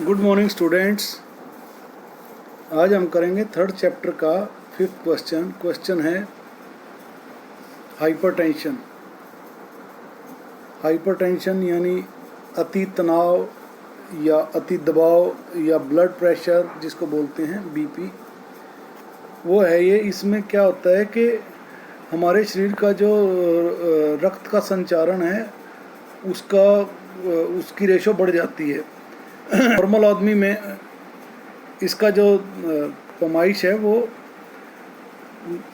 Good morning students. आज हम करेंगे थर्ड चैप्टर का 5th क्वेश्चन है हाइपरटेंशन। हाइपरटेंशन यानी अति तनाव या अति दबाव या ब्लड प्रेशर जिसको बोलते हैं बीपी, वो है ये। इसमें क्या होता है कि हमारे शरीर का जो रक्त का संचारण है उसकी रेशो बढ़ जाती है। नॉर्मल आदमी में इसका जो पैमाइश है वो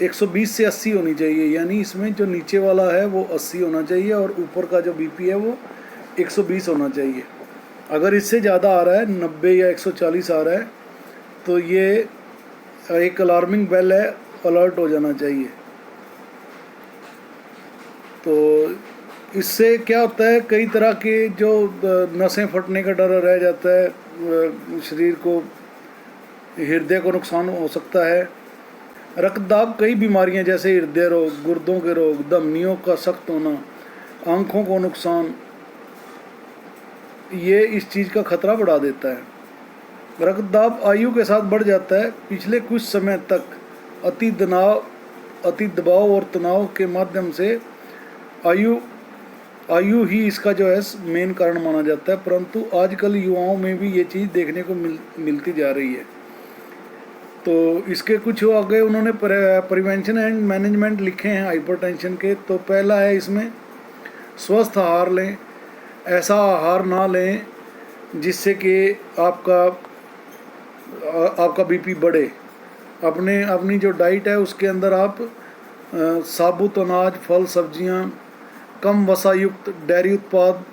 120 से 80 होनी चाहिए, यानी इसमें जो नीचे वाला है वो 80 होना चाहिए और ऊपर का जो बीपी है वो 120 होना चाहिए। अगर इससे ज़्यादा आ रहा है, 90 या 140 आ रहा है, तो ये एक अलार्मिंग बेल है, अलर्ट हो जाना चाहिए। तो इससे क्या होता है, कई तरह के जो नसें फटने का डर रह जाता है, शरीर को, हृदय को नुकसान हो सकता है। रक्तदाब, कई बीमारियां जैसे हृदय रोग, गुर्दों के रोग, धमनियों का सख्त होना, आँखों को नुकसान, ये इस चीज़ का खतरा बढ़ा देता है। रक्तदाब आयु के साथ बढ़ जाता है। पिछले कुछ समय तक अति दबाव और तनाव के माध्यम से आयु ही इसका जो है मेन कारण माना जाता है, परंतु आजकल युवाओं में भी ये चीज़ देखने को मिलती जा रही है। तो इसके कुछ आगे उन्होंने प्रिवेंशन एंड मैनेजमेंट लिखे हैं हाइपरटेंशन के। तो पहला है इसमें स्वस्थ आहार लें। ऐसा आहार ना लें जिससे कि आपका बीपी बढ़े। अपनी जो डाइट है उसके अंदर आप साबुत अनाज, फल, सब्जियां, कम वसा युक्त डेयरी उत्पाद,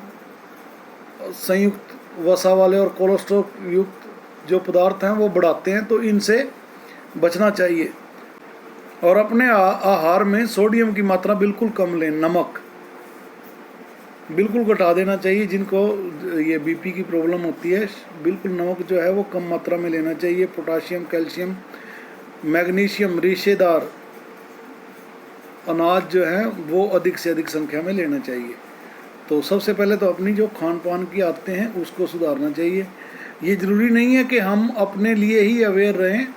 संयुक्त वसा वाले और कोलेस्ट्रॉल युक्त जो पदार्थ हैं वो बढ़ाते हैं, तो इनसे बचना चाहिए। और अपने आहार में सोडियम की मात्रा बिल्कुल कम लें। नमक बिल्कुल घटा देना चाहिए। जिनको ये बीपी की प्रॉब्लम होती है, बिल्कुल नमक जो है वो कम मात्रा में लेना चाहिए। पोटाशियम, कैल्शियम, मैग्नीशियम, रेशेदार अनाज जो है वो अधिक से अधिक संख्या में लेना चाहिए। तो सबसे पहले तो अपनी जो खान पान की आदतें हैं उसको सुधारना चाहिए। ये ज़रूरी नहीं है कि हम अपने लिए ही अवेयर रहें,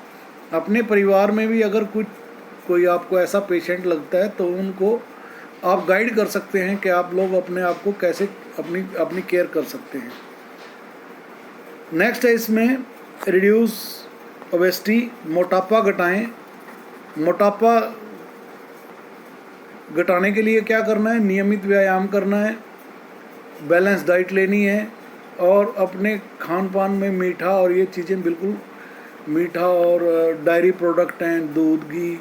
अपने परिवार में भी अगर कोई आपको ऐसा पेशेंट लगता है तो उनको आप गाइड कर सकते हैं कि आप लोग अपने आप को कैसे अपनी केयर कर सकते हैं। नेक्स्ट है इसमें रिड्यूस ओबेसिटी, मोटापा घटाएं। मोटापा घटाने के लिए क्या करना है? नियमित व्यायाम करना है, बैलेंस डाइट लेनी है और अपने खान पान में मीठा और ये चीज़ें बिल्कुल, मीठा और डायरी प्रोडक्ट हैं, दूध, घी,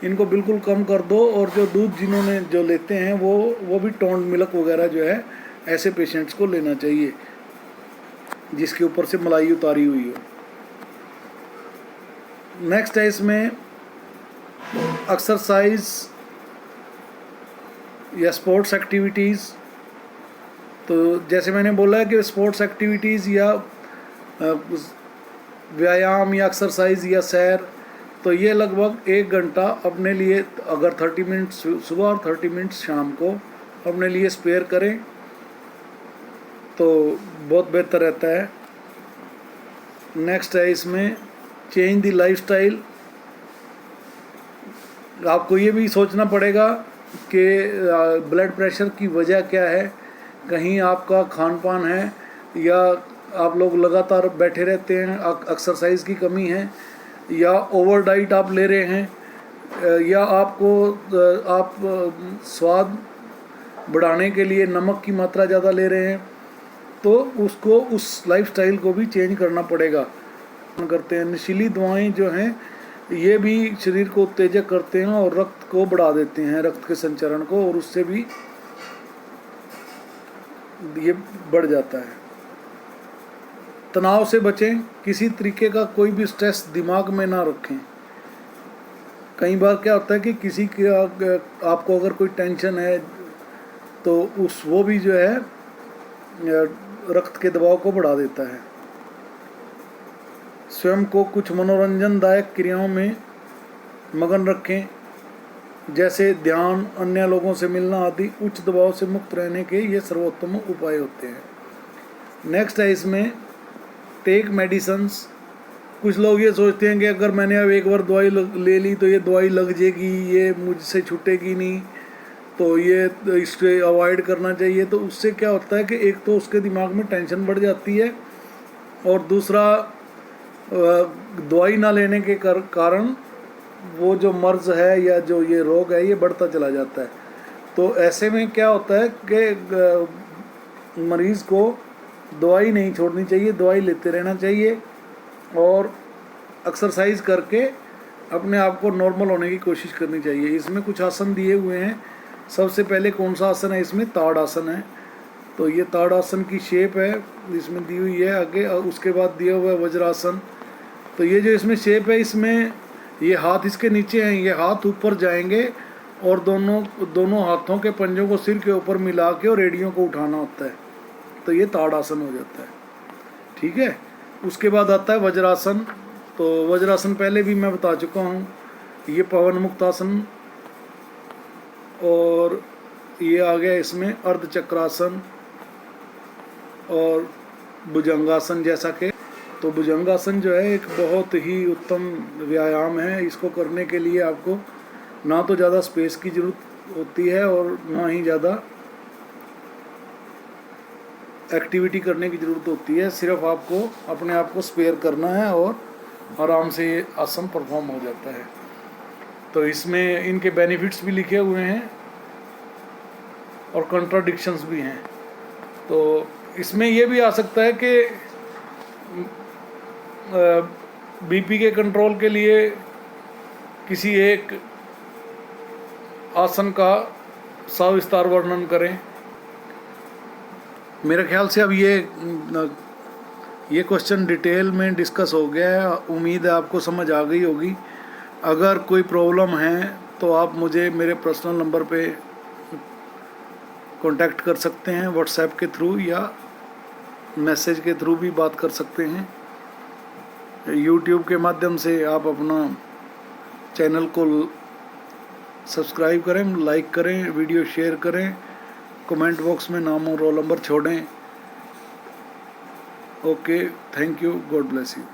इनको बिल्कुल कम कर दो। और जो दूध जिन्होंने जो लेते हैं वो भी टोंड मिल्क वगैरह जो है ऐसे पेशेंट्स को लेना चाहिए जिसके ऊपर से मलाई उतारी हुई हो। नेक्स्ट है इसमें एक्सरसाइज या स्पोर्ट्स एक्टिविटीज़। तो जैसे मैंने बोला है कि स्पोर्ट्स एक्टिविटीज़ या व्यायाम या एक्सरसाइज या सैर, तो ये लगभग 1 घंटा अपने लिए, अगर 30 मिनट सुबह और 30 मिनट शाम को अपने लिए स्पेयर करें तो बहुत बेहतर रहता है। नेक्स्ट है इसमें चेंज द लाइफस्टाइल। आपको ये भी सोचना पड़ेगा कि ब्लड प्रेशर की वजह क्या है। कहीं आपका खान पान है या आप लोग लगातार बैठे रहते हैं, एक्सरसाइज की कमी है, या ओवर डाइट आप ले रहे हैं, या आप स्वाद बढ़ाने के लिए नमक की मात्रा ज़्यादा ले रहे हैं, तो उस लाइफस्टाइल को भी चेंज करना पड़ेगा। करते हैं नशीली दवाएं जो हैं ये भी शरीर को उत्तेजक करते हैं और रक्त को बढ़ा देते हैं, रक्त के संचरण को, और उससे भी ये बढ़ जाता है। तनाव से बचें। किसी तरीके का कोई भी स्ट्रेस दिमाग में ना रखें। कई बार क्या होता है कि किसी की आपको अगर कोई टेंशन है तो वो भी जो है रक्त के दबाव को बढ़ा देता है। स्वयं को कुछ मनोरंजनदायक क्रियाओं में मगन रखें, जैसे ध्यान, अन्य लोगों से मिलना आदि। उच्च दबाव से मुक्त रहने के ये सर्वोत्तम उपाय होते हैं। नेक्स्ट है इसमें टेक मेडिसन्स। कुछ लोग ये सोचते हैं कि अगर मैंने अब एक बार दवाई ले ली तो ये दवाई लग जाएगी, ये मुझसे छूटेगी नहीं, तो ये इससे अवॉइड करना चाहिए। तो उससे क्या होता है कि एक तो उसके दिमाग में टेंशन बढ़ जाती है, और दूसरा दवाई ना लेने के कारण वो जो मर्ज़ है या जो ये रोग है ये बढ़ता चला जाता है। तो ऐसे में क्या होता है कि मरीज़ को दवाई नहीं छोड़नी चाहिए, दवाई लेते रहना चाहिए और एक्सरसाइज करके अपने आप को नॉर्मल होने की कोशिश करनी चाहिए। इसमें कुछ आसन दिए हुए हैं। सबसे पहले कौन सा आसन है, इसमें ताड़ आसन है। तो ये ताड़ आसन की शेप है, इसमें दी हुई है आगे। उसके बाद दिया हुआ है वज्रासन। तो ये जो इसमें शेप है, इसमें ये हाथ इसके नीचे हैं, ये हाथ ऊपर जाएंगे और दोनों हाथों के पंजों को सिर के ऊपर मिला के और एड़ियों को उठाना होता है। तो ये ताड़ आसन हो जाता है, ठीक है। उसके बाद आता है वज्रासन। तो वज्रासन पहले भी मैं बता चुका हूँ। ये पवन मुक्त आसन, और ये आ गया इसमें अर्धचक्रासन और भुजंगासन जैसा कि। तो भुजंगासन जो है एक बहुत ही उत्तम व्यायाम है। इसको करने के लिए आपको ना तो ज़्यादा स्पेस की ज़रूरत होती है और ना ही ज़्यादा एक्टिविटी करने की ज़रूरत होती है। सिर्फ आपको अपने आप को स्पेयर करना है और आराम से ये आसन परफॉर्म हो जाता है। तो इसमें इनके बेनिफिट्स भी लिखे हुए हैं और कंट्राडिक्शंस भी हैं। तो इसमें ये भी आ सकता है कि बीपी के कंट्रोल के लिए किसी एक आसन का सविस्तार वर्णन करें। मेरे ख्याल से अब ये क्वेश्चन डिटेल में डिस्कस हो गया है। उम्मीद है आपको समझ आ गई होगी। अगर कोई प्रॉब्लम है तो आप मुझे मेरे पर्सनल नंबर पे कांटेक्ट कर सकते हैं, व्हाट्सएप के थ्रू या मैसेज के थ्रू भी बात कर सकते हैं। यूट्यूब के माध्यम से आप अपना चैनल को सब्सक्राइब करें, लाइक करें, वीडियो शेयर करें, कमेंट बॉक्स में नाम और रोल नंबर छोड़ें। Okay, thank you, God bless you.